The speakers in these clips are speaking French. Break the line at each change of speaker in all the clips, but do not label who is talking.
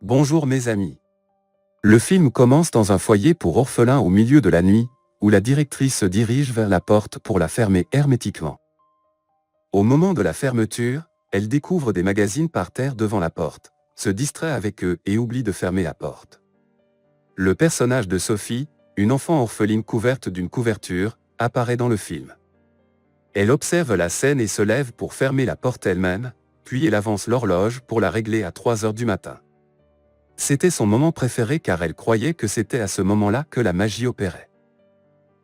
Bonjour mes amis. Le film commence dans un foyer pour orphelins au milieu de la nuit, où la directrice se dirige vers la porte pour la fermer hermétiquement. Au moment de la fermeture, elle découvre des magazines par terre devant la porte, se distrait avec eux et oublie de fermer la porte. Le personnage de Sophie, une enfant orpheline couverte d'une couverture, apparaît dans le film. Elle observe la scène et se lève pour fermer la porte elle-même, puis elle avance l'horloge pour la régler à 3 heures du matin. C'était son moment préféré car elle croyait que c'était à ce moment-là que la magie opérait.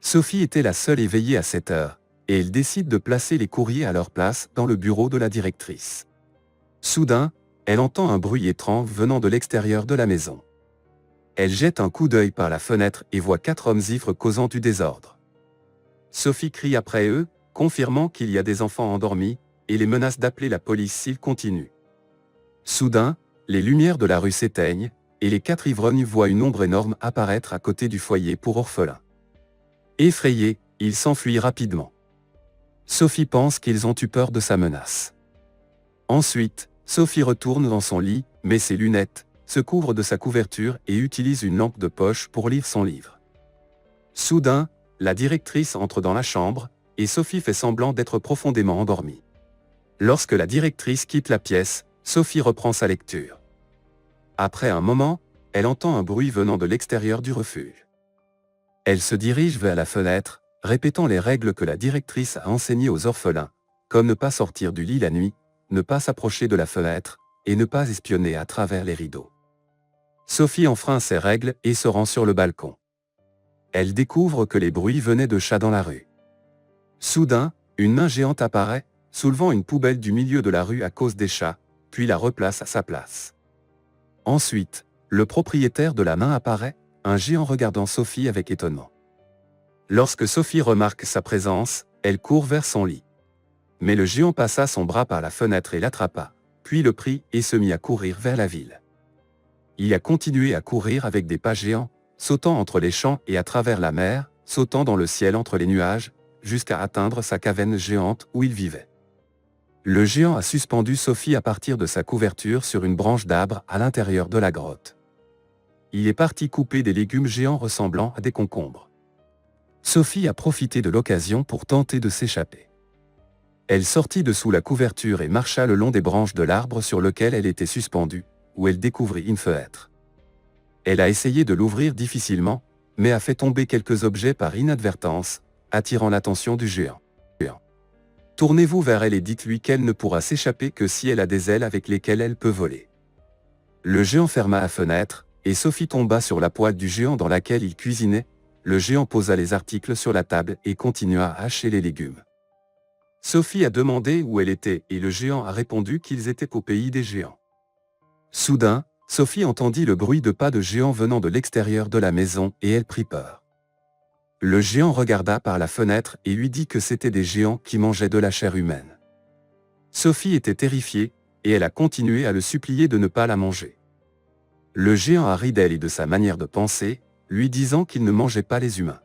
Sophie était la seule éveillée à cette heure, et elle décide de placer les courriers à leur place dans le bureau de la directrice. Soudain, elle entend un bruit étrange venant de l'extérieur de la maison. Elle jette un coup d'œil par la fenêtre et voit 4 hommes ivres causant du désordre. Sophie crie après eux, confirmant qu'il y a des enfants endormis, et les menace d'appeler la police s'ils continuent. Soudain, les lumières de la rue s'éteignent, et les 4 ivrognes voient une ombre énorme apparaître à côté du foyer pour orphelins. Effrayés, ils s'enfuient rapidement. Sophie pense qu'ils ont eu peur de sa menace. Ensuite, Sophie retourne dans son lit, met ses lunettes, se couvre de sa couverture et utilise une lampe de poche pour lire son livre. Soudain, la directrice entre dans la chambre, et Sophie fait semblant d'être profondément endormie. Lorsque la directrice quitte la pièce, Sophie reprend sa lecture. Après un moment, elle entend un bruit venant de l'extérieur du refuge. Elle se dirige vers la fenêtre, répétant les règles que la directrice a enseignées aux orphelins, comme ne pas sortir du lit la nuit, ne pas s'approcher de la fenêtre, et ne pas espionner à travers les rideaux. Sophie enfreint ces règles et se rend sur le balcon. Elle découvre que les bruits venaient de chats dans la rue. Soudain, une main géante apparaît, soulevant une poubelle du milieu de la rue à cause des chats, puis la replace à sa place. Ensuite, le propriétaire de la main apparaît, un géant regardant Sophie avec étonnement. Lorsque Sophie remarque sa présence, elle court vers son lit. Mais le géant passa son bras par la fenêtre et l'attrapa, puis le prit et se mit à courir vers la ville. Il a continué à courir avec des pas géants, sautant entre les champs et à travers la mer, sautant dans le ciel entre les nuages, jusqu'à atteindre sa caverne géante où il vivait. Le géant a suspendu Sophie à partir de sa couverture sur une branche d'arbre à l'intérieur de la grotte. Il est parti couper des légumes géants ressemblant à des concombres. Sophie a profité de l'occasion pour tenter de s'échapper. Elle sortit de sous la couverture et marcha le long des branches de l'arbre sur lequel elle était suspendue, où elle découvrit une fenêtre. Elle a essayé de l'ouvrir difficilement, mais a fait tomber quelques objets par inadvertance, attirant l'attention du géant. Tournez-vous vers elle et dites-lui qu'elle ne pourra s'échapper que si elle a des ailes avec lesquelles elle peut voler. Le géant ferma la fenêtre, et Sophie tomba sur la poêle du géant dans laquelle il cuisinait. Le géant posa les articles sur la table et continua à hacher les légumes. Sophie a demandé où elle était et le géant a répondu qu'ils étaient au pays des géants. Soudain, Sophie entendit le bruit de pas de géants venant de l'extérieur de la maison et elle prit peur. Le géant regarda par la fenêtre et lui dit que c'étaient des géants qui mangeaient de la chair humaine. Sophie était terrifiée, et elle a continué à le supplier de ne pas la manger. Le géant a ri d'elle et de sa manière de penser, lui disant qu'il ne mangeait pas les humains.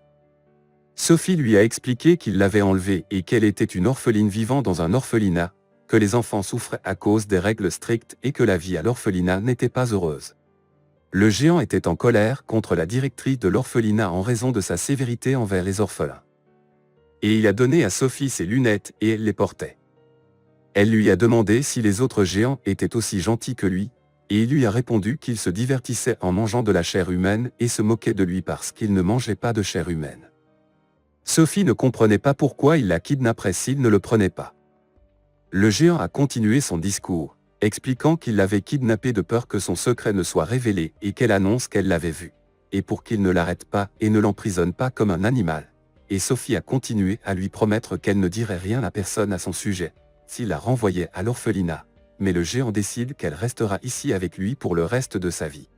Sophie lui a expliqué qu'il l'avait enlevée et qu'elle était une orpheline vivant dans un orphelinat, que les enfants souffraient à cause des règles strictes et que la vie à l'orphelinat n'était pas heureuse. Le géant était en colère contre la directrice de l'orphelinat en raison de sa sévérité envers les orphelins. Et il a donné à Sophie ses lunettes et elle les portait. Elle lui a demandé si les autres géants étaient aussi gentils que lui, et il lui a répondu qu'il se divertissait en mangeant de la chair humaine et se moquait de lui parce qu'il ne mangeait pas de chair humaine. Sophie ne comprenait pas pourquoi il la kidnapperait s'il ne le prenait pas. Le géant a continué son discours, expliquant qu'il l'avait kidnappée de peur que son secret ne soit révélé et qu'elle annonce qu'elle l'avait vu, et pour qu'il ne l'arrête pas et ne l'emprisonne pas comme un animal. Et Sophie a continué à lui promettre qu'elle ne dirait rien à personne à son sujet, s'il la renvoyait à l'orphelinat, mais le géant décide qu'elle restera ici avec lui pour le reste de sa vie.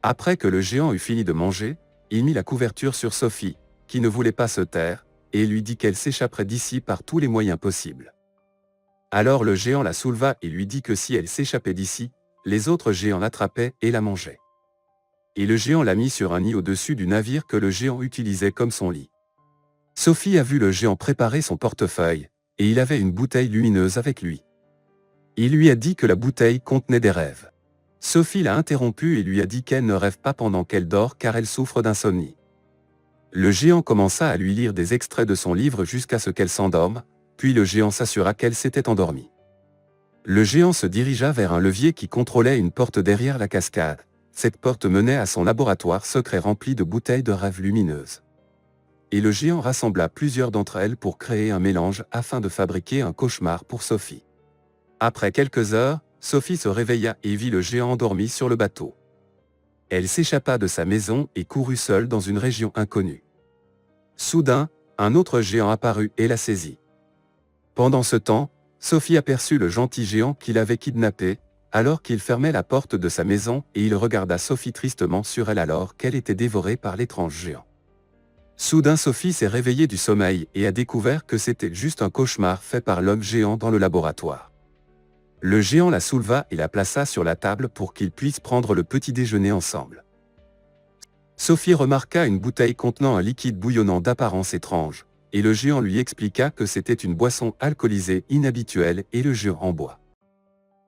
Après que le géant eut fini de manger, il mit la couverture sur Sophie, qui ne voulait pas se taire, et lui dit qu'elle s'échapperait d'ici par tous les moyens possibles. Alors le géant la souleva et lui dit que si elle s'échappait d'ici, les autres géants l'attrapaient et la mangeaient. Et le géant l'a mis sur un nid au-dessus du navire que le géant utilisait comme son lit. Sophie a vu le géant préparer son portefeuille, et il avait une bouteille lumineuse avec lui. Il lui a dit que la bouteille contenait des rêves. Sophie l'a interrompue et lui a dit qu'elle ne rêve pas pendant qu'elle dort car elle souffre d'insomnie. Le géant commença à lui lire des extraits de son livre jusqu'à ce qu'elle s'endorme, puis le géant s'assura qu'elle s'était endormie. Le géant se dirigea vers un levier qui contrôlait une porte derrière la cascade. Cette porte menait à son laboratoire secret rempli de bouteilles de rêve lumineuses. Et le géant rassembla plusieurs d'entre elles pour créer un mélange afin de fabriquer un cauchemar pour Sophie. Après quelques heures, Sophie se réveilla et vit le géant endormi sur le bateau. Elle s'échappa de sa maison et courut seule dans une région inconnue. Soudain, un autre géant apparut et la saisit. Pendant ce temps, Sophie aperçut le gentil géant qui l'avait kidnappée, alors qu'il fermait la porte de sa maison et il regarda Sophie tristement sur elle alors qu'elle était dévorée par l'étrange géant. Soudain Sophie s'est réveillée du sommeil et a découvert que c'était juste un cauchemar fait par l'homme géant dans le laboratoire. Le géant la souleva et la plaça sur la table pour qu'ils puissent prendre le petit déjeuner ensemble. Sophie remarqua une bouteille contenant un liquide bouillonnant d'apparence étrange, et le géant lui expliqua que c'était une boisson alcoolisée inhabituelle et le géant en boit.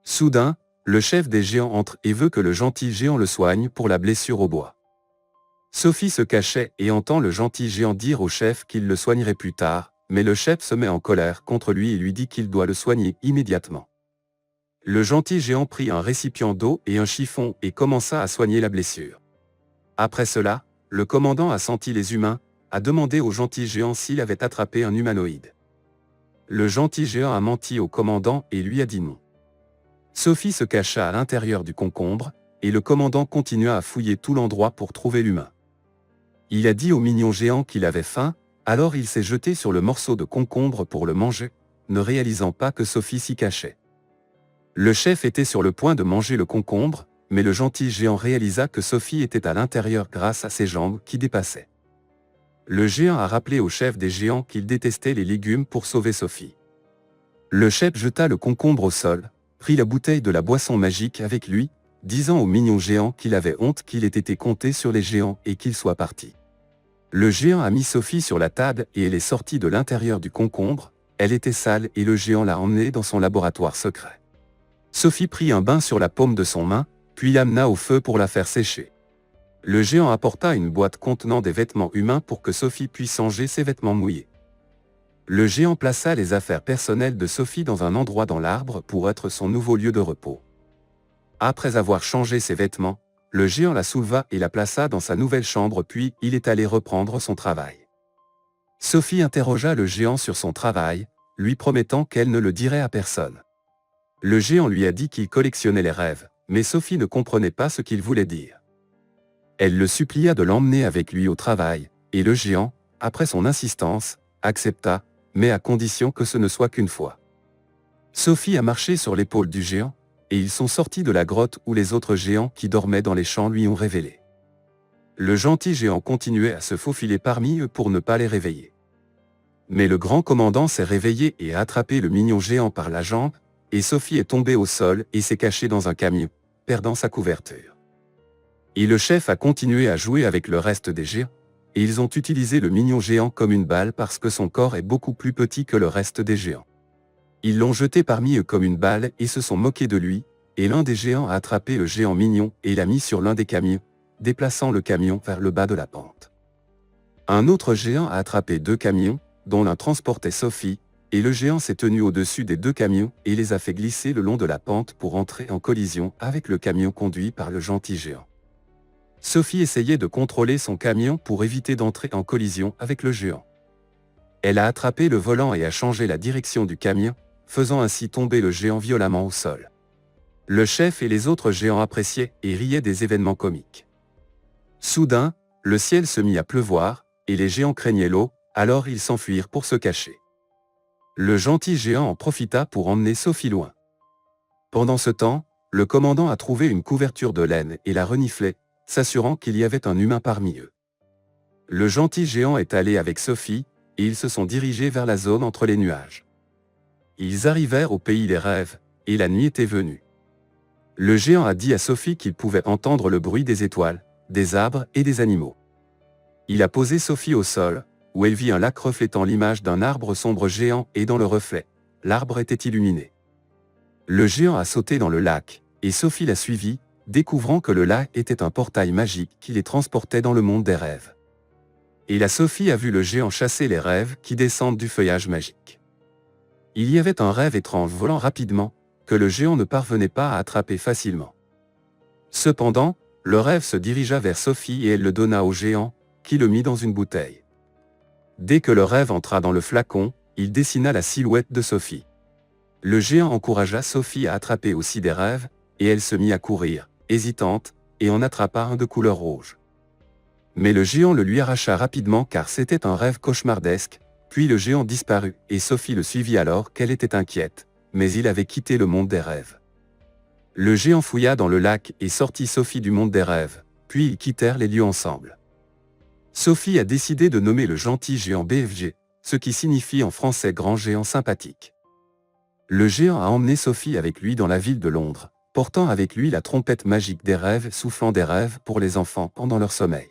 Soudain, le chef des géants entre et veut que le gentil géant le soigne pour la blessure au bois. Sophie se cachait et entend le gentil géant dire au chef qu'il le soignerait plus tard, mais le chef se met en colère contre lui et lui dit qu'il doit le soigner immédiatement. Le gentil géant prit un récipient d'eau et un chiffon et commença à soigner la blessure. Après cela, le commandant a senti les humains, a demandé au gentil géant s'il avait attrapé un humanoïde. Le gentil géant a menti au commandant et lui a dit non. Sophie se cacha à l'intérieur du concombre, et le commandant continua à fouiller tout l'endroit pour trouver l'humain. Il a dit au mignon géant qu'il avait faim, alors il s'est jeté sur le morceau de concombre pour le manger, ne réalisant pas que Sophie s'y cachait. Le chef était sur le point de manger le concombre, mais le gentil géant réalisa que Sophie était à l'intérieur grâce à ses jambes qui dépassaient. Le géant a rappelé au chef des géants qu'il détestait les légumes pour sauver Sophie. Le chef jeta le concombre au sol, prit la bouteille de la boisson magique avec lui, disant au mignon géant qu'il avait honte qu'il ait été compté sur les géants et qu'il soit parti. Le géant a mis Sophie sur la table et elle est sortie de l'intérieur du concombre, elle était sale et le géant l'a emmenée dans son laboratoire secret. Sophie prit un bain sur la paume de son main, puis l'amena au feu pour la faire sécher. Le géant apporta une boîte contenant des vêtements humains pour que Sophie puisse changer ses vêtements mouillés. Le géant plaça les affaires personnelles de Sophie dans un endroit dans l'arbre pour être son nouveau lieu de repos. Après avoir changé ses vêtements, le géant la souleva et la plaça dans sa nouvelle chambre puis il est allé reprendre son travail. Sophie interrogea le géant sur son travail, lui promettant qu'elle ne le dirait à personne. Le géant lui a dit qu'il collectionnait les rêves, mais Sophie ne comprenait pas ce qu'il voulait dire. Elle le supplia de l'emmener avec lui au travail, et le géant, après son insistance, accepta, mais à condition que ce ne soit qu'une fois. Sophie a marché sur l'épaule du géant, et ils sont sortis de la grotte où les autres géants qui dormaient dans les champs lui ont révélé. Le gentil géant continuait à se faufiler parmi eux pour ne pas les réveiller. Mais le grand commandant s'est réveillé et a attrapé le mignon géant par la jambe, et Sophie est tombée au sol et s'est cachée dans un camion, perdant sa couverture. Et le chef a continué à jouer avec le reste des géants, et ils ont utilisé le mignon géant comme une balle parce que son corps est beaucoup plus petit que le reste des géants. Ils l'ont jeté parmi eux comme une balle et se sont moqués de lui, et l'un des géants a attrapé le géant mignon et l'a mis sur l'un des camions, déplaçant le camion vers le bas de la pente. Un autre géant a attrapé 2 camions, dont l'un transportait Sophie, et le géant s'est tenu au-dessus des 2 camions et les a fait glisser le long de la pente pour entrer en collision avec le camion conduit par le gentil géant. Sophie essayait de contrôler son camion pour éviter d'entrer en collision avec le géant. Elle a attrapé le volant et a changé la direction du camion, faisant ainsi tomber le géant violemment au sol. Le chef et les autres géants appréciaient et riaient des événements comiques. Soudain, le ciel se mit à pleuvoir, et les géants craignaient l'eau, alors ils s'enfuirent pour se cacher. Le gentil géant en profita pour emmener Sophie loin. Pendant ce temps, le commandant a trouvé une couverture de laine et la reniflait, s'assurant qu'il y avait un humain parmi eux. Le gentil géant est allé avec Sophie, et ils se sont dirigés vers la zone entre les nuages. Ils arrivèrent au pays des rêves, et la nuit était venue. Le géant a dit à Sophie qu'il pouvait entendre le bruit des étoiles, des arbres et des animaux. Il a posé Sophie au sol, où elle vit un lac reflétant l'image d'un arbre sombre géant et dans le reflet, l'arbre était illuminé. Le géant a sauté dans le lac, et Sophie l'a suivi, découvrant que le lac était un portail magique qui les transportait dans le monde des rêves. Et la Sophie a vu le géant chasser les rêves qui descendent du feuillage magique. Il y avait un rêve étrange volant rapidement, que le géant ne parvenait pas à attraper facilement. Cependant, le rêve se dirigea vers Sophie et elle le donna au géant, qui le mit dans une bouteille. Dès que le rêve entra dans le flacon, il dessina la silhouette de Sophie. Le géant encouragea Sophie à attraper aussi des rêves, et elle se mit à courir, hésitante, et en attrapa un de couleur rouge. Mais le géant le lui arracha rapidement car c'était un rêve cauchemardesque, puis le géant disparut et Sophie le suivit alors qu'elle était inquiète, mais il avait quitté le monde des rêves. Le géant fouilla dans le lac et sortit Sophie du monde des rêves, puis ils quittèrent les lieux ensemble. Sophie a décidé de nommer le gentil géant BFG, ce qui signifie en français grand géant sympathique. Le géant a emmené Sophie avec lui dans la ville de Londres, portant avec lui la trompette magique des rêves soufflant des rêves pour les enfants pendant leur sommeil.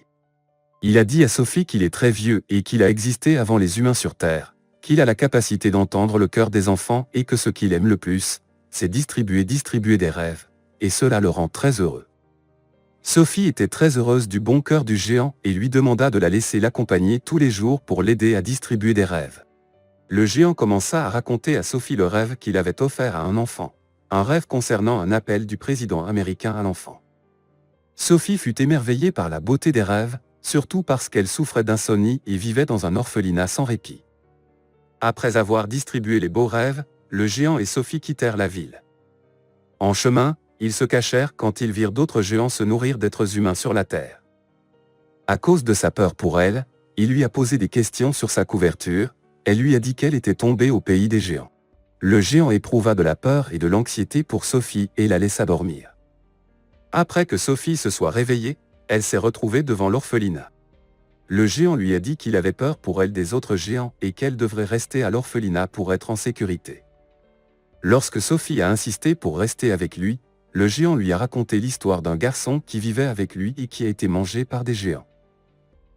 Il a dit à Sophie qu'il est très vieux et qu'il a existé avant les humains sur Terre, qu'il a la capacité d'entendre le cœur des enfants et que ce qu'il aime le plus, c'est distribuer des rêves, et cela le rend très heureux. Sophie était très heureuse du bon cœur du géant et lui demanda de la laisser l'accompagner tous les jours pour l'aider à distribuer des rêves. Le géant commença à raconter à Sophie le rêve qu'il avait offert à un enfant, un rêve concernant un appel du président américain à l'enfant. Sophie fut émerveillée par la beauté des rêves, surtout parce qu'elle souffrait d'insomnie et vivait dans un orphelinat sans répit. Après avoir distribué les beaux rêves, le géant et Sophie quittèrent la ville. En chemin, ils se cachèrent quand ils virent d'autres géants se nourrir d'êtres humains sur la terre. À cause de sa peur pour elle, il lui a posé des questions sur sa couverture, elle lui a dit qu'elle était tombée au pays des géants. Le géant éprouva de la peur et de l'anxiété pour Sophie et la laissa dormir. Après que Sophie se soit réveillée, elle s'est retrouvée devant l'orphelinat. Le géant lui a dit qu'il avait peur pour elle des autres géants et qu'elle devrait rester à l'orphelinat pour être en sécurité. Lorsque Sophie a insisté pour rester avec lui, le géant lui a raconté l'histoire d'un garçon qui vivait avec lui et qui a été mangé par des géants.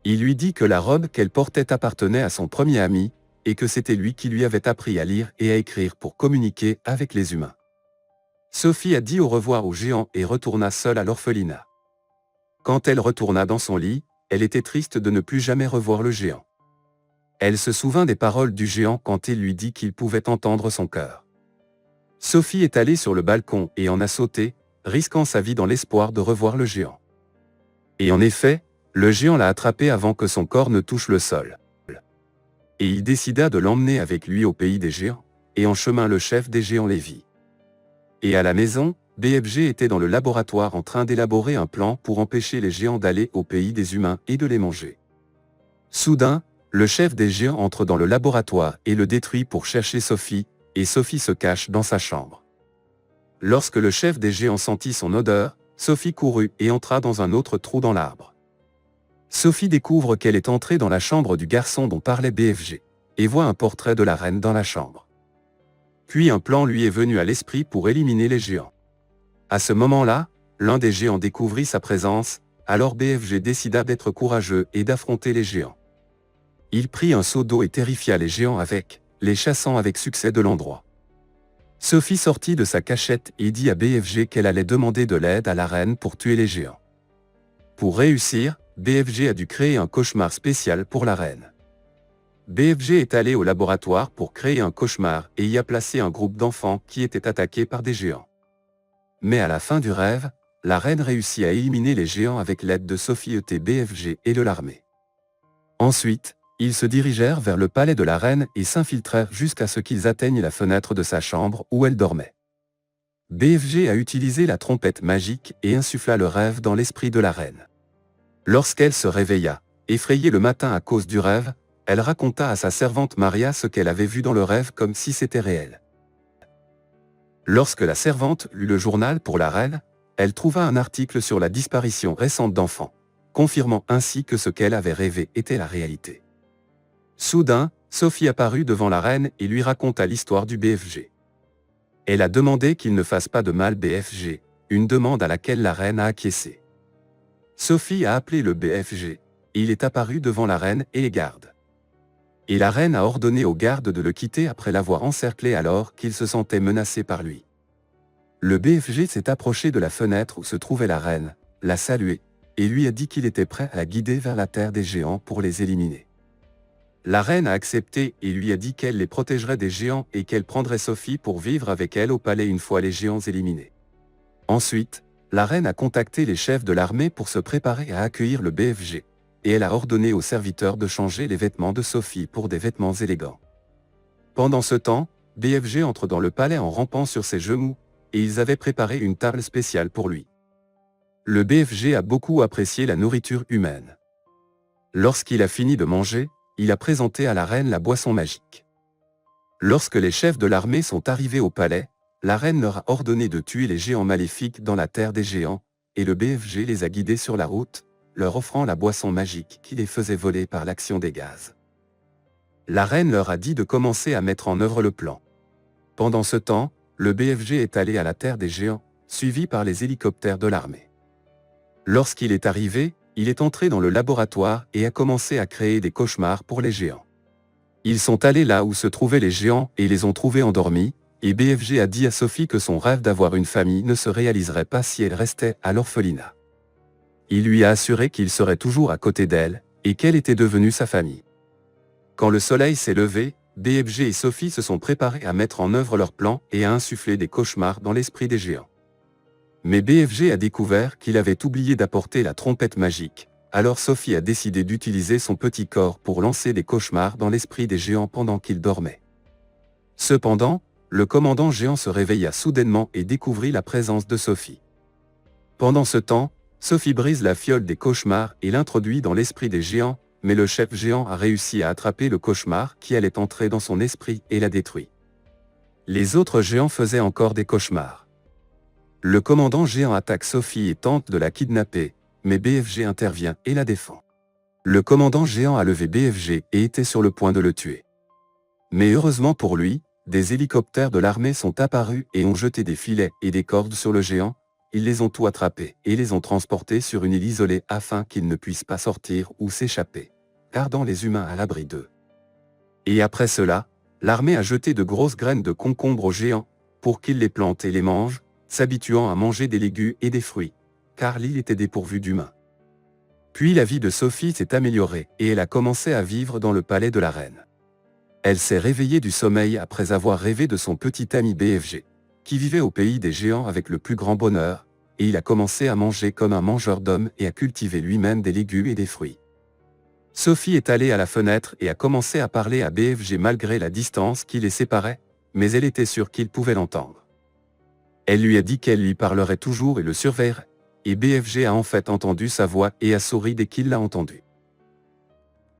Il lui dit que la robe qu'elle portait appartenait à son premier ami, et que c'était lui qui lui avait appris à lire et à écrire pour communiquer avec les humains. Sophie a dit au revoir au géant et retourna seule à l'orphelinat. Quand elle retourna dans son lit, elle était triste de ne plus jamais revoir le géant. Elle se souvint des paroles du géant quand il lui dit qu'il pouvait entendre son cœur. Sophie est allée sur le balcon et en a sauté, risquant sa vie dans l'espoir de revoir le géant. Et en effet, le géant l'a attrapée avant que son corps ne touche le sol. Et il décida de l'emmener avec lui au pays des géants, et en chemin le chef des géants les vit. Et à la maison, BFG était dans le laboratoire en train d'élaborer un plan pour empêcher les géants d'aller au pays des humains et de les manger. Soudain, le chef des géants entre dans le laboratoire et le détruit pour chercher Sophie, et Sophie se cache dans sa chambre. Lorsque le chef des géants sentit son odeur, Sophie courut et entra dans un autre trou dans l'arbre. Sophie découvre qu'elle est entrée dans la chambre du garçon dont parlait BFG, et voit un portrait de la reine dans la chambre. Puis un plan lui est venu à l'esprit pour éliminer les géants. À ce moment-là, l'un des géants découvrit sa présence, alors BFG décida d'être courageux et d'affronter les géants. Il prit un seau d'eau et terrifia les géants avec, les chassant avec succès de l'endroit. Sophie sortit de sa cachette et dit à BFG qu'elle allait demander de l'aide à la reine pour tuer les géants. Pour réussir, BFG a dû créer un cauchemar spécial pour la reine. BFG est allé au laboratoire pour créer un cauchemar et y a placé un groupe d'enfants qui étaient attaqués par des géants. Mais à la fin du rêve, la reine réussit à éliminer les géants avec l'aide de Sophie et BFG et de l'armée. Ensuite, ils se dirigèrent vers le palais de la reine et s'infiltrèrent jusqu'à ce qu'ils atteignent la fenêtre de sa chambre où elle dormait. BFG a utilisé la trompette magique et insuffla le rêve dans l'esprit de la reine. Lorsqu'elle se réveilla, effrayée le matin à cause du rêve, elle raconta à sa servante Maria ce qu'elle avait vu dans le rêve comme si c'était réel. Lorsque la servante lut le journal pour la reine, elle trouva un article sur la disparition récente d'enfants, confirmant ainsi que ce qu'elle avait rêvé était la réalité. Soudain, Sophie apparut devant la reine et lui raconta l'histoire du BFG. Elle a demandé qu'il ne fasse pas de mal BFG, une demande à laquelle la reine a acquiescé. Sophie a appelé le BFG, et il est apparu devant la reine et les gardes. Et la reine a ordonné aux gardes de le quitter après l'avoir encerclé alors qu'il se sentait menacé par lui. Le BFG s'est approché de la fenêtre où se trouvait la reine, l'a saluée, et lui a dit qu'il était prêt à la guider vers la terre des géants pour les éliminer. La reine a accepté et lui a dit qu'elle les protégerait des géants et qu'elle prendrait Sophie pour vivre avec elle au palais une fois les géants éliminés. Ensuite, la reine a contacté les chefs de l'armée pour se préparer à accueillir le BFG, et elle a ordonné aux serviteurs de changer les vêtements de Sophie pour des vêtements élégants. Pendant ce temps, BFG entre dans le palais en rampant sur ses genoux, et ils avaient préparé une table spéciale pour lui. Le BFG a beaucoup apprécié la nourriture humaine. Lorsqu'il a fini de manger, il a présenté à la reine la boisson magique. Lorsque les chefs de l'armée sont arrivés au palais, la reine leur a ordonné de tuer les géants maléfiques dans la terre des géants, et le BFG les a guidés sur la route, leur offrant la boisson magique qui les faisait voler par l'action des gaz. La reine leur a dit de commencer à mettre en œuvre le plan. Pendant ce temps, le BFG est allé à la terre des géants, suivi par les hélicoptères de l'armée. Lorsqu'il est arrivé, il est entré dans le laboratoire et a commencé à créer des cauchemars pour les géants. Ils sont allés là où se trouvaient les géants et les ont trouvés endormis, et BFG a dit à Sophie que son rêve d'avoir une famille ne se réaliserait pas si elle restait à l'orphelinat. Il lui a assuré qu'il serait toujours à côté d'elle, et qu'elle était devenue sa famille. Quand le soleil s'est levé, BFG et Sophie se sont préparés à mettre en œuvre leur plan et à insuffler des cauchemars dans l'esprit des géants. Mais BFG a découvert qu'il avait oublié d'apporter la trompette magique, alors Sophie a décidé d'utiliser son petit corps pour lancer des cauchemars dans l'esprit des géants pendant qu'ils dormaient. Cependant, le commandant géant se réveilla soudainement et découvrit la présence de Sophie. Pendant ce temps, Sophie brise la fiole des cauchemars et l'introduit dans l'esprit des géants, mais le chef géant a réussi à attraper le cauchemar qui allait entrer dans son esprit et l'a détruit. Les autres géants faisaient encore des cauchemars. Le commandant géant attaque Sophie et tente de la kidnapper, mais BFG intervient et la défend. Le commandant géant a levé BFG et était sur le point de le tuer. Mais heureusement pour lui, des hélicoptères de l'armée sont apparus et ont jeté des filets et des cordes sur le géant. Ils les ont tout attrapés et les ont transportés sur une île isolée afin qu'ils ne puissent pas sortir ou s'échapper, gardant les humains à l'abri d'eux. Et après cela, l'armée a jeté de grosses graines de concombre aux géants, pour qu'ils les plantent et les mangent, s'habituant à manger des légumes et des fruits, car l'île était dépourvue d'humains. Puis la vie de Sophie s'est améliorée et elle a commencé à vivre dans le palais de la reine. Elle s'est réveillée du sommeil après avoir rêvé de son petit ami BFG, qui vivait au pays des géants avec le plus grand bonheur, et il a commencé à manger comme un mangeur d'hommes et à cultiver lui-même des légumes et des fruits. Sophie est allée à la fenêtre et a commencé à parler à BFG malgré la distance qui les séparait, mais elle était sûre qu'il pouvait l'entendre. Elle lui a dit qu'elle lui parlerait toujours et le surveillerait, et BFG a en fait entendu sa voix et a souri dès qu'il l'a entendue.